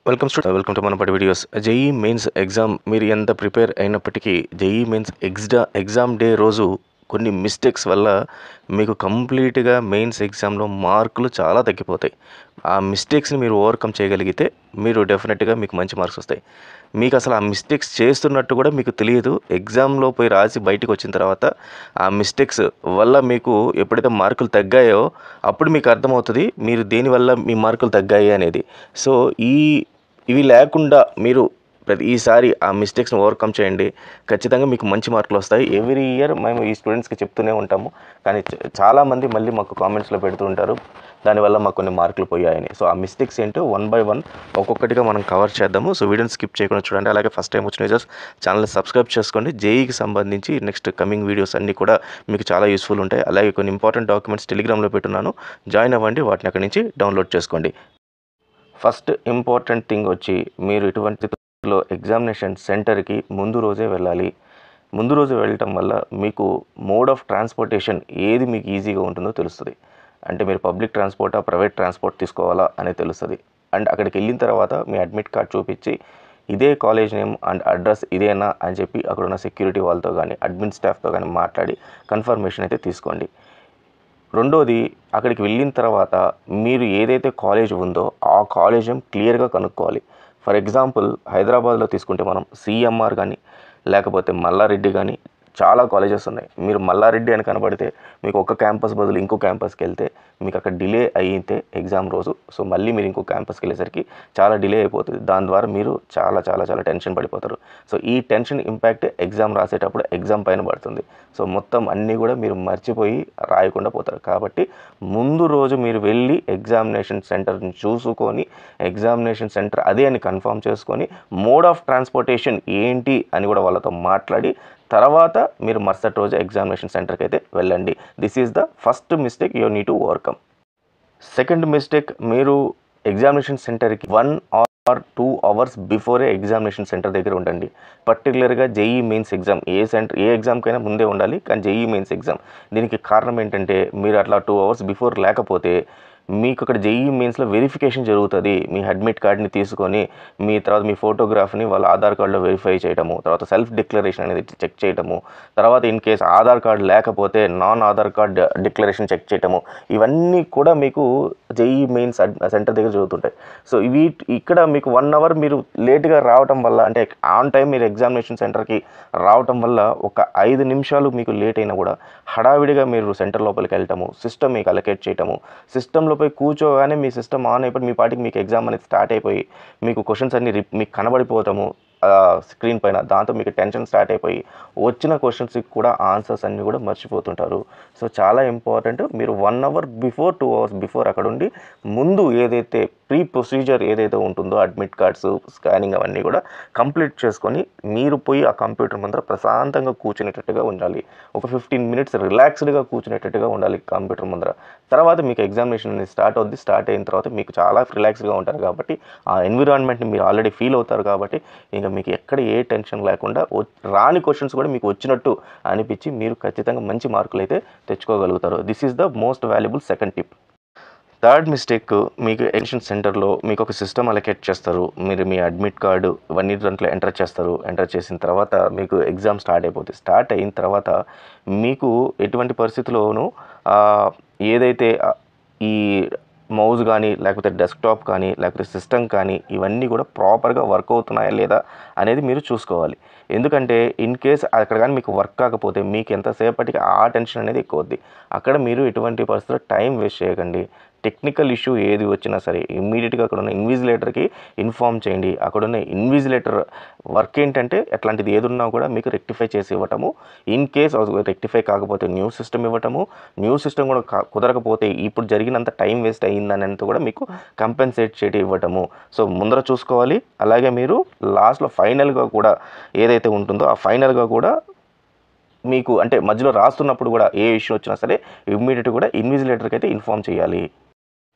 Welcome to మనపటి videos. JEE mains exam మీరు ఎంత ప్రిపేర్ అయినప్పటికీ జేఈ మెయిన్స్ ఎగ్జామ్ డే రోజు కొన్ని మిస్టేక్స్ వల్ల మీకు కంప్లీట్గా మెయిన్స్ ఎగ్జామ్లో మార్కులు చాలా తగ్గిపోతాయి. ఆ మిస్టేక్స్ని మీరు ఓవర్కమ్ చేయగలిగితే మీరు డెఫినెట్గా మీకు మంచి మార్క్స్ వస్తాయి. మీకు అసలు ఆ మిస్టేక్స్ చేస్తున్నట్టు కూడా మీకు తెలియదు. ఎగ్జామ్లో పోయి రాసి బయటకు వచ్చిన తర్వాత ఆ మిస్టేక్స్ వల్ల మీకు ఎప్పుడైతే మార్కులు తగ్గాయో అప్పుడు మీకు అర్థమవుతుంది మీరు దేనివల్ల మీ మార్కులు తగ్గాయి అనేది. సో ఇవి లేకుండా మీరు ఈసారి ఆ మిస్టేక్స్ని ఓవర్కమ్ చేయండి. ఖచ్చితంగా మీకు మంచి మార్కులు వస్తాయి. ఎవ్రీ ఇయర్ మేము ఈ స్టూడెంట్స్కి చెప్తూనే ఉంటాము, కానీ చాలామంది మళ్ళీ మాకు కామెంట్స్లో పెడుతూ ఉంటారు దానివల్ల మాకు కొన్ని మార్కులు పోయాయని. సో ఆ మిస్టేక్స్ ఏంటో 1 by 1 ఒక్కొక్కటిగా మనం కవర్ చేద్దాము. సో వీడియోని స్కిప్ చేయకుండా చూడండి. అలాగే ఫస్ట్ టైం వచ్చిన యూజర్స్ ఛానల్ని సబ్స్క్రైబ్ చేసుకోండి. జేఈకి సంబంధించి నెక్స్ట్ కమింగ్ వీడియోస్ అన్నీ కూడా మీకు చాలా యూస్ఫుల్ ఉంటాయి. అలాగే కొన్ని ఇంపార్టెంట్ డాక్యుమెంట్స్ టెలిగ్రామ్లో పెట్టున్నాను, జాయిన్ అవ్వండి, వాటిని అక్కడి నుంచి డౌన్లోడ్ చేసుకోండి. ఫస్ట్ ఇంపార్టెంట్ థింగ్ వచ్చి మీరు ఇటువంటి ఎగ్జామినేషన్ సెంటర్కి ముందు రోజే వెళ్ళాలి. ముందు రోజు వెళ్ళటం వల్ల మీకు మోడ్ ఆఫ్ ట్రాన్స్పోర్టేషన్ ఏది మీకు ఈజీగా ఉంటుందో తెలుస్తుంది. అంటే మీరు పబ్లిక్ ట్రాన్స్పోర్టా ప్రైవేట్ ట్రాన్స్పోర్ట్ తీసుకోవాలా అనేది తెలుస్తుంది. అండ్ అక్కడికి వెళ్ళిన తర్వాత మీ అడ్మిట్ కార్డ్ చూపించి ఇదే కాలేజ్ నేమ్ అండ్ అడ్రస్ ఇదేనా అని చెప్పి అక్కడ ఉన్న సెక్యూరిటీ వాళ్ళతో కానీ అడ్మిన్ స్టాఫ్తో కానీ మాట్లాడి కన్ఫర్మేషన్ అయితే తీసుకోండి. రెండోది, అక్కడికి వెళ్ళిన తర్వాత మీరు ఏదైతే కాలేజ్ ఉందో ఆ కాలేజ్ క్లియర్గా కనుక్కోవాలి. ఫర్ ఎగ్జాంపుల్ హైదరాబాద్లో తీసుకుంటే మనం సిఎంఆర్ కానీ లేకపోతే మల్లారెడ్డి కానీ చాలా కాలేజెస్ ఉన్నాయి. మీరు మల్లారెడ్డి అని కనబడితే మీకు ఒక క్యాంపస్ బదులు ఇంకో క్యాంపస్కి వెళ్తే మీకు అక్కడ డిలే అయితే ఎగ్జామ్ రోజు, సో మళ్ళీ మీరు ఇంకో క్యాంపస్కి వెళ్ళేసరికి చాలా డిలే అయిపోతుంది. దాని ద్వారా మీరు చాలా చాలా చాలా టెన్షన్ పడిపోతారు. సో ఈ టెన్షన్ ఇంపాక్ట్ ఎగ్జామ్ రాసేటప్పుడు ఎగ్జామ్ పైన పడుతుంది. సో మొత్తం అన్నీ కూడా మీరు మర్చిపోయి రాయకుండా పోతారు. కాబట్టి ముందు రోజు మీరు వెళ్ళి ఎగ్జామినేషన్ సెంటర్ని చూసుకొని ఎగ్జామినేషన్ సెంటర్ అదే అని కన్ఫర్మ్ చేసుకొని మోడ్ ఆఫ్ ట్రాన్స్పోర్టేషన్ ఏంటి అని కూడా వాళ్ళతో మాట్లాడి తర్వాత మీరు మరుసటి రోజు ఎగ్జామినేషన్ సెంటర్కి అయితే వెళ్ళండి. This is the first mistake you need to overcome. Second mistake, మీరు ఎగ్జామినేషన్ సెంటర్కి 1 or 2 hours before examination centre దగ్గర ఉండండి. పర్టికులర్గా జేఈ మెయిన్స్ ఎగ్జామ్ ఏ ఎగ్జామ్కైనా ముందే ఉండాలి, కానీ జేఈ మెయిన్స్ ఎగ్జామ్ దీనికి కారణం ఏంటంటే మీరు అట్లా 2 hours బిఫోర్ లేకపోతే మీకు అక్కడ జేఈ మెయిన్స్లో వెరిఫికేషన్ జరుగుతుంది. మీ అడ్మిట్ కార్డ్ని తీసుకొని తర్వాత మీ ఫోటోగ్రాఫ్ని వాళ్ళ ఆధార్ కార్డులో వెరిఫై చేయడము, తర్వాత సెల్ఫ్ డిక్లరేషన్ అనేది చెక్ చేయడము, తర్వాత ఇన్ కేస్ ఆధార్ కార్డు లేకపోతే non Aadhaar card declaration check చేయడము, ఇవన్నీ కూడా మీకు జేఈ మెయిన్స్ సెంటర్ దగ్గర జరుగుతుంటాయి. సో ఇక్కడ మీకు 1 hour మీరు లేట్గా రావటం వల్ల, అంటే ఆన్ టైం మీరు ఎగ్జామినేషన్ సెంటర్కి రావటం వల్ల ఒక 5 నిమిషాలు మీకు లేట్ అయినా కూడా హడావిడిగా మీరు సెంటర్ లోపలికి వెళ్ళటము, సిస్టమ్ మీకు అలొకేట్ చేయటము, సిస్టంలో పోయి కూర్చోగానే మీ సిస్టమ్ ఆన్ అయిపోయి మీ పాటికి మీకు ఎగ్జామ్ అనేది స్టార్ట్ అయిపోయి మీకు క్వశ్చన్స్ అన్నీ మీకు కనబడిపోతాము స్క్రీన్ పైన. దాంతో మీకు టెన్షన్ స్టార్ట్ అయిపోయి వచ్చిన క్వశ్చన్స్కి కూడా ఆన్సర్స్ అన్నీ కూడా మర్చిపోతుంటారు. సో చాలా ఇంపార్టెంట్, మీరు 1 hour బిఫోర్ 2 hours బిఫోర్ అక్కడ ఉండి ముందు ఏదైతే ప్రీ ప్రొసీజర్ ఏదైతే ఉంటుందో అడ్మిట్ కార్డ్స్ స్కానింగ్ అవన్నీ కూడా కంప్లీట్ చేసుకొని మీరు పోయి ఆ కంప్యూటర్ ముందర ప్రశాంతంగా కూర్చునేటట్టుగా ఉండాలి. ఒక 15 minutes రిలాక్స్డ్గా కూర్చునేటట్టుగా ఉండాలి కంప్యూటర్ ముందర. తర్వాత మీకు ఎగ్జామినేషన్ అనేది స్టార్ట్ అవుద్ది. స్టార్ట్ అయిన తర్వాత మీకు చాలా రిలాక్స్డ్గా ఉంటారు కాబట్టి ఆ ఎన్విరాన్మెంట్ని మీరు ఆల్రెడీ ఫీల్ అవుతారు కాబట్టి ఇంకా మీకు ఎక్కడ ఏ టెన్షన్ లేకుండా రాని క్వశ్చన్స్ కూడా మీకు వచ్చినట్టు అనిపించి మీరు ఖచ్చితంగా మంచి మార్కులు అయితే తెచ్చుకోగలుగుతారు. This is the most valuable second tip. Third mistake, మీకు ఎగ్జామినేషన్ సెంటర్లో మీకు ఒక సిస్టమ్ అలొకేట్ చేస్తారు. మీరు మీ అడ్మిట్ కార్డు ఇవన్నీ దాంట్లో ఎంటర్ చేస్తారు. ఎంటర్ చేసిన తర్వాత మీకు ఎగ్జామ్ స్టార్ట్ అయిపోతుంది. స్టార్ట్ అయిన తర్వాత మీకు ఎటువంటి పరిస్థితుల్లోనూ ఏదైతే ఈ మౌజ్ కానీ లేకపోతే డెస్క్టాప్ కానీ లేకపోతే సిస్టమ్ కానీ ఇవన్నీ కూడా ప్రాపర్గా వర్క్ అవుతున్నాయా లేదా అనేది మీరు చూసుకోవాలి. ఎందుకంటే ఇన్ కేస్ అక్కడ కానీ మీకు వర్క్ కాకపోతే మీకు ఎంతసేపటికి ఆ టెన్షన్ అనేది ఎక్కువ అవుద్ది. అక్కడ మీరు ఎటువంటి పరిస్థితుల్లో టైం వేస్ట్ చేయకండి. టెక్నికల్ ఇష్యూ ఏది వచ్చినా సరే ఇమ్మీడియట్గా అక్కడ ఉన్న ఇన్విజిలేటర్కి ఇన్ఫామ్ చేయండి. అక్కడున్న ఇన్విజిలేటర్ వర్క్ ఏంటంటే ఎట్లాంటిది ఏదున్నా కూడా మీకు రెక్టిఫై చేసి ఇవ్వటము, ఇన్ కేస్ రెక్టిఫై కాకపోతే న్యూ సిస్టమ్ ఇవ్వటము, న్యూ సిస్టమ్ కూడా కుదరకపోతే ఇప్పుడు జరిగినంత టైం వేస్ట్ అయ్యిందనేంత కూడా మీకు కంపెన్సేట్ చేయడం ఇవ్వటము. సో ముందర చూసుకోవాలి. అలాగే మీరు లాస్ట్లో ఫైనల్గా కూడా ఏదైతే ఉంటుందో ఆ ఫైనల్గా కూడా మీకు అంటే మధ్యలో రాస్తున్నప్పుడు కూడా ఏ ఇష్యూ వచ్చినా సరే ఇమ్మీడియట్గా కూడా ఇన్విజిలేటర్కి అయితే ఇన్ఫామ్ చేయాలి.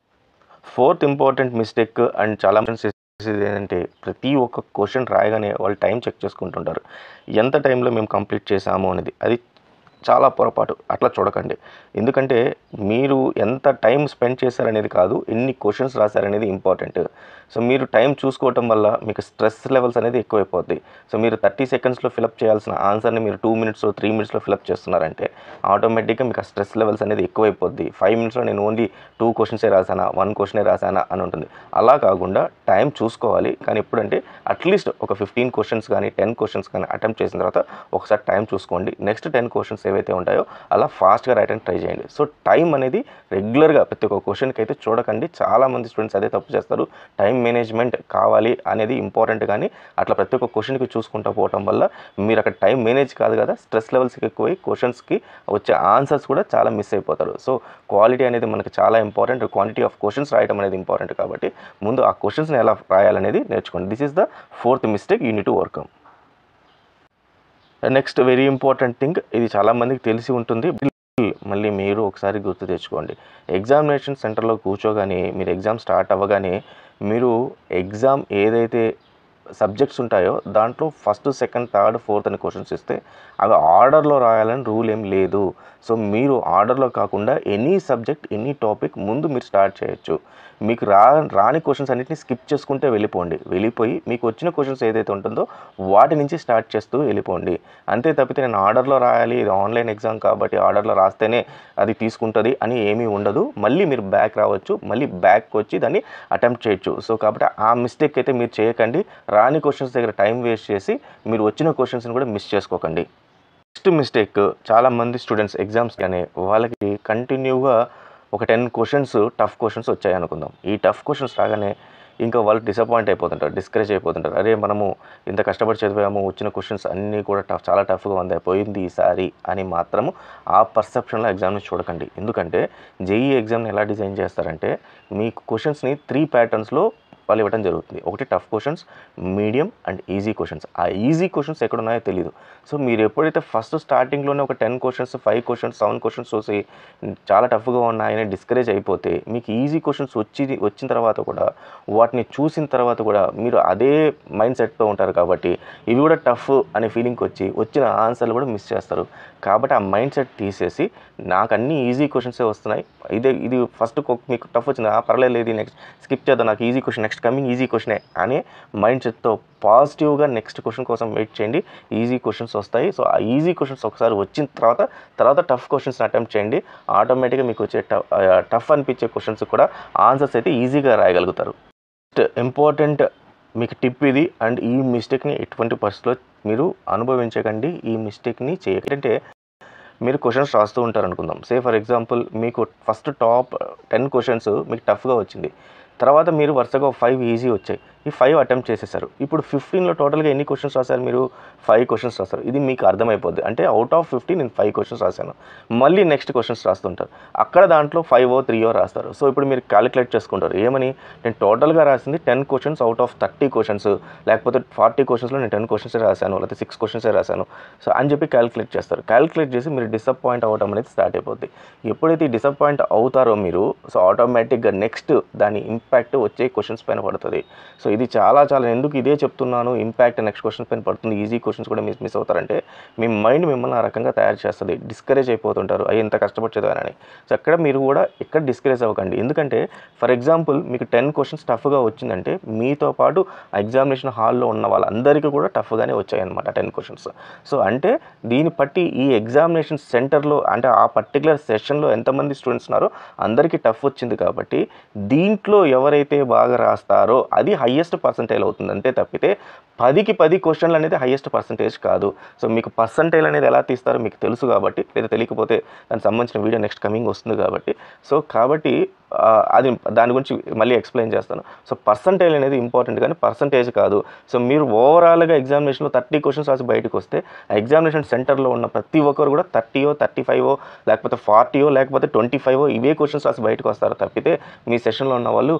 ఫోర్త్ ఇంపార్టెంట్ మిస్టేక్ అండ్ చాలా ఏంటంటే ప్రతి ఒక్క క్వశ్చన్ రాయగానే వాళ్ళు టైం చెక్ చేసుకుంటుంటారు, ఎంత టైంలో మేము కంప్లీట్ చేసాము అనేది. అది చాలా పొరపాటు. అట్లా చూడకండి. ఎందుకంటే మీరు ఎంత టైం స్పెండ్ చేశారనేది కాదు, ఎన్ని క్వశ్చన్స్ రాశారనేది ఇంపార్టెంట్. సో మీరు టైం చూసుకోవటం వల్ల మీకు స్ట్రెస్ లెవెల్స్ అనేది ఎక్కువైపోద్ది. సో మీరు 30 సెకండ్స్లో ఫిలప్ చేయాల్సిన ఆన్సర్ని మీరు 2 మినిట్స్లో 3 మినిట్స్లో ఫిలప్ చేస్తున్నారంటే ఆటోమేటిక్గా మీకు ఆ స్ట్రెస్ లెవెల్స్ అనేది ఎక్కువైపోద్ది. 5 మినిట్స్లో నేను ఓన్లీ 2 క్వశ్చన్సే రాసానా, 1 క్వశ్చనే రాసానా అని ఉంటుంది. అలా కాకుండా టైం చూసుకోవాలి. కానీ ఎప్పుడంటే అట్లీస్ట్ ఒక 15 క్వశ్చన్స్ కానీ 10 క్వశ్చన్స్ కానీ అటెంప్ట్ చేసిన తర్వాత ఒకసారి టైం చూసుకోండి. నెక్స్ట్ 10 క్వశ్చన్స్ ఏవైతే ఉంటాయో అలా ఫాస్ట్గా రాయడానికి ట్రై చేయండి. సో టైం అనేది రెగ్యులర్గా ప్రతి ఒక్క క్వశ్చన్కి అయితే చూడకండి. చాలామంది స్టూడెంట్స్ అదే తప్పు చేస్తారు. టైం మేనేజ్మెంట్ కావాలి అనేది ఇంపార్టెంట్, కానీ అట్లా ప్రతి ఒక్క క్వశ్చన్కి చూసుకుంటూ పోవటం వల్ల మీరు అక్కడ టైం మేనేజ్ కాదు కదా, స్ట్రెస్ లెవెల్స్కి ఎక్కువై క్వశ్చన్స్కి వచ్చే ఆన్సర్స్ కూడా చాలా మిస్ అయిపోతారు. సో క్వాలిటీ అనేది మనకి చాలా ఇంపార్టెంట్, క్వాంటిటీ ఆఫ్ క్వశ్చన్స్ రాయడం అనేది ఇంపార్టెంట్. కాబట్టి ముందు ఆ క్వశ్చన్స్ని ఎలా రాయాలనేది నేర్చుకోండి. This is the 4th mistake you need to overcome. Next very important thing, ఇది చాలామందికి తెలిసి ఉంటుంది, మళ్ళీ మీరు ఒకసారి గుర్తు తెచ్చుకోండి. ఎగ్జామినేషన్ సెంటర్లో కూర్చోగానే మీరు ఎగ్జామ్ స్టార్ట్ అవ్వగానే మీరు ఎగ్జామ్ ఏదైతే సబ్జెక్ట్స్ ఉంటాయో దాంట్లో ఫస్ట్, సెకండ్, థర్డ్, ఫోర్త్ అని క్వశ్చన్స్ ఇస్తే అవి ఆర్డర్లో రాయాలని రూల్ ఏం లేదు. సో మీరు ఆర్డర్లో కాకుండా ఎనీ సబ్జెక్ట్, ఎనీ టాపిక్ ముందు మీరు స్టార్ట్ చేయొచ్చు. మీకు రాని క్వశ్చన్స్ అన్నింటినీ స్కిప్ చేసుకుంటే వెళ్ళిపోయి మీకు వచ్చిన క్వశ్చన్స్ ఏదైతే ఉంటుందో వాటి నుంచి స్టార్ట్ చేస్తూ వెళ్ళిపోండి. అంతే తప్పితే నేను ఆర్డర్లో రాయాలి, ఇది ఆన్లైన్ ఎగ్జామ్ కాబట్టి ఆర్డర్లో రాస్తేనే అది తీసుకుంటుంది అని ఏమీ ఉండదు. మళ్ళీ మీరు బ్యాక్ రావచ్చు, మళ్ళీ బ్యాక్ వచ్చి దాన్ని అటెంప్ట్ చేయొచ్చు. సో కాబట్టి ఆ మిస్టేక్ అయితే మీరు చేయకండి. రాని క్వశ్చన్స్ దగ్గర టైం వేస్ట్ చేసి మీరు వచ్చిన క్వశ్చన్స్ని కూడా మిస్ చేసుకోకండి. నెక్స్ట్ మిస్టేక్, చాలామంది స్టూడెంట్స్ ఎగ్జామ్స్ కానీ వాళ్ళకి కంటిన్యూగా ఒక 10 క్వశ్చన్స్ టఫ్ క్వశ్చన్స్ వచ్చాయి అనుకుందాం. ఈ టఫ్ క్వశ్చన్స్ రాగానే ఇంకా వాళ్ళు డిసప్పాయింట్ అయిపోతుంటారు, డిస్కరేజ్ అయిపోతుంటారు. అరే మనము ఇంత కష్టపడి చదివాము, వచ్చిన క్వశ్చన్స్ అన్నీ కూడా చాలా టఫ్గా ఉంది, పోయింది ఈసారి అని మాత్రము ఆ పర్సెప్షన్లో ఎగ్జామ్ని చూడకండి. ఎందుకంటే జేఈఈ ఎగ్జామ్ని ఎలా డిజైన్ చేస్తారంటే మీకు క్వశ్చన్స్ని 3 ప్యాటర్న్స్లో వాళ్ళు ఇవ్వడం జరుగుతుంది. ఒకటి tough questions, medium and easy questions. ఆ ఈజీ క్వశ్చన్స్ ఎక్కడ ఉన్నాయో తెలియదు. సో మీరు ఎప్పుడైతే ఫస్ట్ స్టార్టింగ్లోనే ఒక 10 క్వశ్చన్స్, 5 క్వశ్చన్స్, 7 క్వశ్చన్స్ చూసి చాలా టఫ్గా ఉన్నాయని డిస్కరేజ్ అయిపోతే మీకు ఈజీ క్వశ్చన్స్ వచ్చిన తర్వాత కూడా వాటిని చూసిన తర్వాత కూడా మీరు అదే మైండ్ సెట్తో ఉంటారు. కాబట్టి ఇవి కూడా టఫ్ అనే ఫీలింగ్కి వచ్చి వచ్చిన ఆన్సర్లు కూడా మిస్ చేస్తారు. కాబట్టి ఆ మైండ్ సెట్ తీసేసి నాకు అన్ని ఈజీ క్వశ్చన్సే వస్తున్నాయి, ఇది ఫస్ట్ మీకు టఫ్ వచ్చింది, పర్లేదు, ఇది నెక్స్ట్ స్కిప్ చేద్దాం, నాకు easy question, next coming easy క్వశ్చనే అనే మైండ్ సెట్తో పాజిటివ్గా నెక్స్ట్ క్వశ్చన్ కోసం వెయిట్ చేయండి. ఈజీ క్వశ్చన్స్ వస్తాయి. సో ఆ ఈజీ క్వశ్చన్స్ ఒకసారి వచ్చిన తర్వాత టఫ్ క్వశ్చన్స్ అటెంప్ట్ చేయండి. ఆటోమేటిక్గా మీకు వచ్చే టఫ్ అనిపించే క్వశ్చన్స్ కూడా ఆన్సర్స్ అయితే ఈజీగా రాయగలుగుతారు. నెక్స్ట్ ఇంపార్టెంట్ మీకు టిప్ ఇది, అండ్ ఈ మిస్టేక్ని ఎటువంటి పరిస్థితుల్లో మీరు అనుభవించకండి, ఈ మిస్టేక్ని చేయకండి. అంటే మీరు క్వశ్చన్స్ రాస్తూ ఉంటారు అనుకుందాం. సే ఫర్ ఎగ్జాంపుల్ మీకు ఫస్ట్ టాప్ 10 క్వశ్చన్స్ మీకు టఫ్గా వచ్చింది, తర్వాత మీరు వరుసగా 5 ఈజీ వచ్చాయి, ఈ 5 అటెంప్ట్ చేసేసారు. ఇప్పుడు 15లో టోటల్గా ఎన్ని క్వశ్చన్స్ రాశారు? మీరు 5 క్వశ్చన్స్ రాస్తారు. ఇది మీకు అర్థమైపోద్ది. అంటే అవుట్ ఆఫ్ 50 నేను 5 క్వశ్చన్స్ రాశాను. మళ్ళీ నెక్స్ట్ క్వశ్చన్స్ రాస్తుంటారు, అక్కడ దాంట్లో 5 3 రాస్తారు. సో ఇప్పుడు మీరు క్యాలిక్యులేట్ చేసుకుంటారు ఏమని, నేను టోటల్గా రాసింది 10 క్వశ్చన్స్ అవుట్ ఆఫ్ 30 క్వశ్చన్స్, లేకపోతే 40 క్వశ్చన్స్లో నేను 10 క్వశ్చన్సే రాశాను, లేకపోతే 6 క్వశ్చన్సే రాశాను. సో అని చెప్పి క్యాలిక్యులేట్ చేస్తారు. క్యాలిక్యులేట్ చేసి మీరు డిసప్పాయింట్ అవ్వడం అనేది స్టార్ట్ అయిపోద్ది. ఎప్పుడైతే డిసప్పాయింట్ అవుతారో మీరు, సో ఆటోమేటిక్గా నెక్స్ట్ దాని ఇంపాక్ట్ వచ్చే క్వశ్చన్స్ పైన పడుతుంది. సో ఇది చాలా ఎందుకు ఇదే చెప్తున్నాను, ఇంపాక్ట్ నెక్స్ట్ క్వశ్చన్స్ పైన పడుతుంది, ఈజీ క్వశ్చన్స్ కూడా మిస్ అవుతారంటే మీ మైండ్ మిమ్మల్ని ఆ రకంగా తయారు చేస్తుంది. డిస్కరేజ్ అయిపోతుంటారు, అయ్యి ఎంత కష్టపడి చదివానని. సో అక్కడ మీరు కూడా ఎక్కడ డిస్కరేజ్ అవ్వకండి. ఎందుకంటే ఫర్ ఎగ్జాంపుల్ మీకు 10 క్వశ్చన్స్ టఫ్గా వచ్చిందంటే మీతో పాటు ఎగ్జామినేషన్ హాల్లో ఉన్న వాళ్ళందరికీ కూడా టఫ్గానే వచ్చాయన్నమాట 10 క్వశ్చన్స్. సో అంటే దీన్ని బట్టి ఈ ఎగ్జామినేషన్ సెంటర్లో అంటే ఆ పర్టికులర్ సెషన్లో ఎంతమంది స్టూడెంట్స్ ఉన్నారో అందరికీ టఫ్ వచ్చింది. కాబట్టి దీంట్లో ఎవరైతే బాగా రాస్తారో అది హయ్యెస్ట్ పర్సంటైల్ అవుతుంది. అంతే తప్పితే 10కి 10 క్వశ్చన్లు అనేది హయ్యెస్ట్ పర్సంటేజ్ కాదు. సో మీకు పర్సంటైల్ అనేది ఎలా తీస్తారో మీకు తెలుసు కాబట్టి, లేదా తెలియకపోతే దానికి సంబంధించిన వీడియో నెక్స్ట్ కమింగ్ వస్తుంది కాబట్టి, సో కాబట్టి అది దాని గురించి మళ్ళీ ఎక్స్ప్లెయిన్ చేస్తాను. సో పర్సంటైల్ అనేది ఇంపార్టెంట్ కానీ పర్సంటేజ్ కాదు. సో మీరు ఓవరాల్గా ఎగ్జామినేషన్లో 30 క్వశ్చన్స్ రాసి బయటకు వస్తే ఎగ్జామినేషన్ సెంటర్లో ఉన్న ప్రతి ఒక్కరు కూడా 30 35 లేకపోతే 40 లేకపోతే 25 ఇవే క్వశ్చన్స్ రాసి బయటకు వస్తారు తప్పితే మీ సెషన్లో ఉన్న వాళ్ళు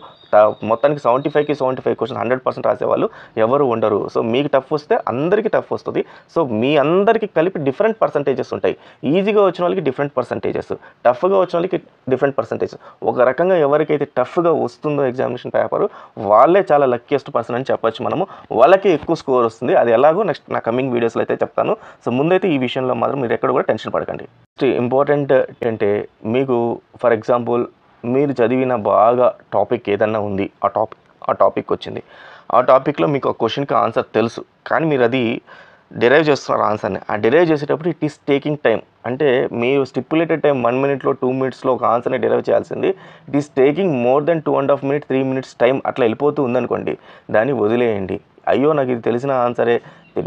మొత్తానికి 75కి 75 క్వశ్చన్స్ 100% రాసేవాళ్ళు ఎవరు ఉండరు. సో మీకు టఫ్ వస్తే అందరికీ టఫ్ వస్తుంది. సో మీ అందరికీ కలిపి డిఫరెంట్ పర్సంటేజెస్ ఉంటాయి. ఈజీగా వచ్చిన వాళ్ళకి డిఫరెంట్ పర్సంటేజెస్, టఫ్గా వచ్చిన వాళ్ళకి డిఫరెంట్ పర్సంటేజెస్. ఒక రకంగా ఎవరికైతే టఫ్గా వస్తుందో ఎగ్జామినేషన్ పేపర్ వాళ్ళే చాలా లక్కీయెస్ట్ పర్సన్ అని చెప్పొచ్చు మనము. వాళ్ళకి ఎక్కువ స్కోర్ వస్తుంది. అది ఎలాగో నెక్స్ట్ నా కమింగ్ వీడియోస్లో అయితే చెప్తాను. సో ముందైతే ఈ విషయంలో మాత్రం మీరు ఎక్కడ కూడా టెన్షన్ పడకండి. ఇంపార్టెంట్ ఏంటంటే మీకు ఫర్ ఎగ్జాంపుల్ మీరు చదివిన బాగా టాపిక్ ఏదన్నా ఉంది, ఆ టాపిక్ వచ్చింది. ఆ టాపిక్లో మీకు ఒక క్వశ్చన్కి ఆన్సర్ తెలుసు, కానీ మీరు అది డిరైవ్ చేస్తున్నారు ఆన్సర్ని. ఆ డిరైవ్ చేసేటప్పుడు ఇట్ ఈస్ టేకింగ్ టైం. అంటే మీరు స్టిపులేటెడ్ టైం 1 మినిట్లో 2 మినిట్స్లో ఒక ఆన్సర్ని డిరైవ్ చేయాల్సింది it is taking more than 2.5 minutes 3 minutes time అట్లా వెళ్ళిపోతూ ఉందనుకోండి, దాన్ని వదిలేయండి. అయ్యో నాకు ఇది తెలిసిన ఆన్సరే,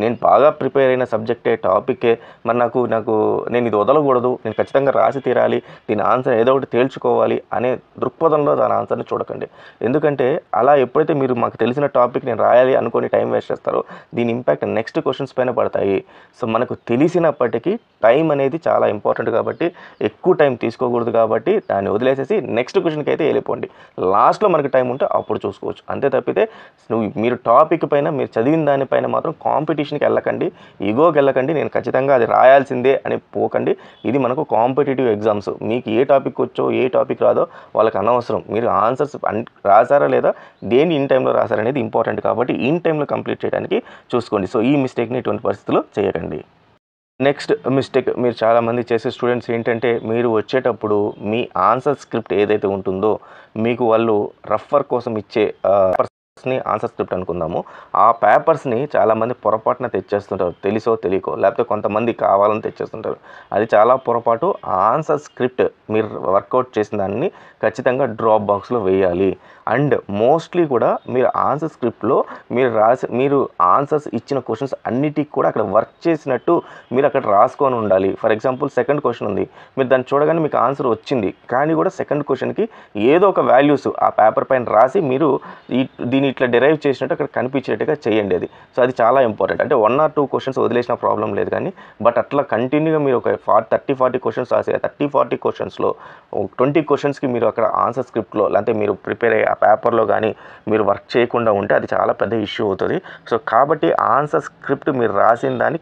నేను బాగా ప్రిపేర్ అయిన సబ్జెక్టే, టాపికే, మరి నాకు నేను ఇది వదలకూడదు, నేను ఖచ్చితంగా రాసి తీరాలి, దీని ఆన్సర్ ఏదో ఒకటి తేల్చుకోవాలి అనే దృక్పథంలో దాని ఆన్సర్ని చూడకండి. ఎందుకంటే అలా ఎప్పుడైతే మీరు మాకు తెలిసిన టాపిక్ నేను రాయాలి అనుకొని టైం వేస్ట్ చేస్తారో దీని ఇంపాక్ట్ నెక్స్ట్ క్వశ్చన్స్ పైన పడతాయి. సో మనకు తెలిసినప్పటికీ టైం అనేది చాలా ఇంపార్టెంట్ కాబట్టి ఎక్కువ టైం తీసుకోకూడదు, కాబట్టి దాన్ని వదిలేసేసి నెక్స్ట్ క్వశ్చన్కి అయితే వెళ్ళిపోండి. లాస్ట్లో మనకు టైం ఉంటే అప్పుడు చూసుకోవచ్చు. అంతే తప్పితే మీరు టాపిక్ పైన మీరు చదివిన దానిపైన మాత్రం కాంపిటీషన్కి వెళ్ళకండి, ఈగోకి వెళ్ళకండి, నేను ఖచ్చితంగా అది రాయాల్సిందే అని పోకండి. ఇది మనకు కాంపిటేటివ్ ఎగ్జామ్స్. మీకు ఏ టాపిక్ వచ్చో ఏ టాపిక్ రాదో వాళ్ళకి అనవసరం. మీరు ఆన్సర్స్ రాసారా లేదా, దేని ఇన్ టైంలో రాసారనేది ఇంపార్టెంట్, కాబట్టి ఇన్ టైంలో కంప్లీట్ చేయడానికి చూసుకోండి. సో ఈ మిస్టేక్ని ఇటువంటి పరిస్థితుల్లో చేయకండి. నెక్స్ట్ మిస్టేక్ మీరు చాలామంది చేసే స్టూడెంట్స్ ఏంటంటే, మీరు వచ్చేటప్పుడు మీ ఆన్సర్ స్క్రిప్ట్ ఏదైతే ఉంటుందో మీకు వాళ్ళు రఫ్ వర్క్ కోసం ఇచ్చే పేపర్స్ని ఆన్సర్ స్క్రిప్ట్ అనుకుందాము, ఆ పేపర్స్ని చాలామంది పొరపాటున తెచ్చేస్తుంటారు, తెలుసో తెలియకో, లేకపోతే కొంతమంది కావాలని తెచ్చేస్తుంటారు. అది చాలా పొరపాటు. ఆన్సర్ స్క్రిప్ట్ మీరు వర్కౌట్ చేసిన దాన్ని ఖచ్చితంగా డ్రాప్ బాక్స్లో వేయాలి. అండ్ మోస్ట్లీ కూడా మీరు ఆన్సర్ స్క్రిప్ట్లో మీరు ఆన్సర్స్ ఇచ్చిన క్వశ్చన్స్ అన్నిటికీ కూడా అక్కడ వర్క్ చేసినట్టు మీరు అక్కడ రాసుకొని ఉండాలి. ఫర్ ఎగ్జాంపుల్ సెకండ్ క్వశ్చన్ ఉంది, మీరు దాన్ని చూడగానే మీకు ఆన్సర్ వచ్చింది, కానీ కూడా సెకండ్ క్వశ్చన్కి ఏదో ఒక వాల్యూస్ ఆ పేపర్ పైన రాసి మీరు దీన్ని ఇట్లా డిరైవ్ చేసినట్టు అక్కడ కనిపించేట్టుగా చేయండి. అది సో అది చాలా ఇంపార్టెంట్. అంటే 1 or 2 క్వశ్చన్స్ వదిలేసిన ప్రాబ్లం లేదు, కానీ బట్ అట్లా కంటిన్యూగా మీరు ఒక 30-40 క్వశ్చన్స్ రాసి 30-40 క్వశ్చన్స్లో 20 క్వశ్చన్స్కి మీరు అక్కడ ఆన్సర్ స్క్రిప్ట్లో లేకపోతే మీరు ప్రిపేర్ అయ్యే ఆ పేపర్లో కానీ మీరు వర్క్ చేయకుండా ఉంటే అది చాలా పెద్ద ఇష్యూ అవుతుంది. సో కాబట్టి ఆన్సర్ స్క్రిప్ట్ మీరు రాసిన దాన్ని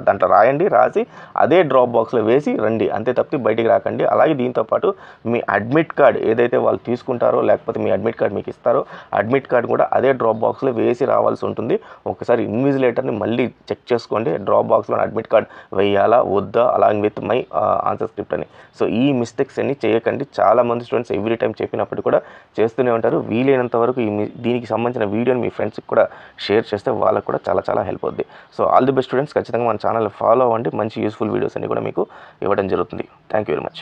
దాంట్లో రాయండి, రాసి అదే డ్రాప్ బాక్స్లో వేసి రండి, అంతే తప్పి బయటికి రాకండి. అలాగే దీంతోపాటు మీ అడ్మిట్ కార్డ్ ఏదైతే వాళ్ళు తీసుకుంటారో లేకపోతే మీ అడ్మిట్ కార్డ్ మీకు ఇస్తారో అడ్మిట్ కార్డ్ కూడా అదే డ్రాప్ బాక్స్లో వేసి రావాల్సి ఉంటుంది. ఒకసారి ఇన్విజిలేటర్ని మళ్ళీ చెక్ చేసుకోండి, డ్రాప్ బాక్స్లో అడ్మిట్ కార్డ్ వేయాలా వద్దా along with my answer script అని. సో ఈ మిస్టేక్స్ అన్ని చేయకండి. చాలామంది స్టూడెంట్స్ ఎవ్రీ టైం చెప్పినప్పుడు కూడా చేస్తూనే ఉంటారు. వీలైనంత వరకు దీనికి సంబంధించిన వీడియోని మీ ఫ్రెండ్స్కి కూడా షేర్ చేస్తే వాళ్ళకు కూడా చాలా చాలా హెల్ప్ అవుద్ది. So all the best students, ఖచ్చితంగా మన ఛానల్ ఫాలో అవ్వండి, మంచి యూస్ఫుల్ వీడియోస్ అన్ని కూడా మీకు ఇవ్వడం జరుగుతుంది. Thank you very much.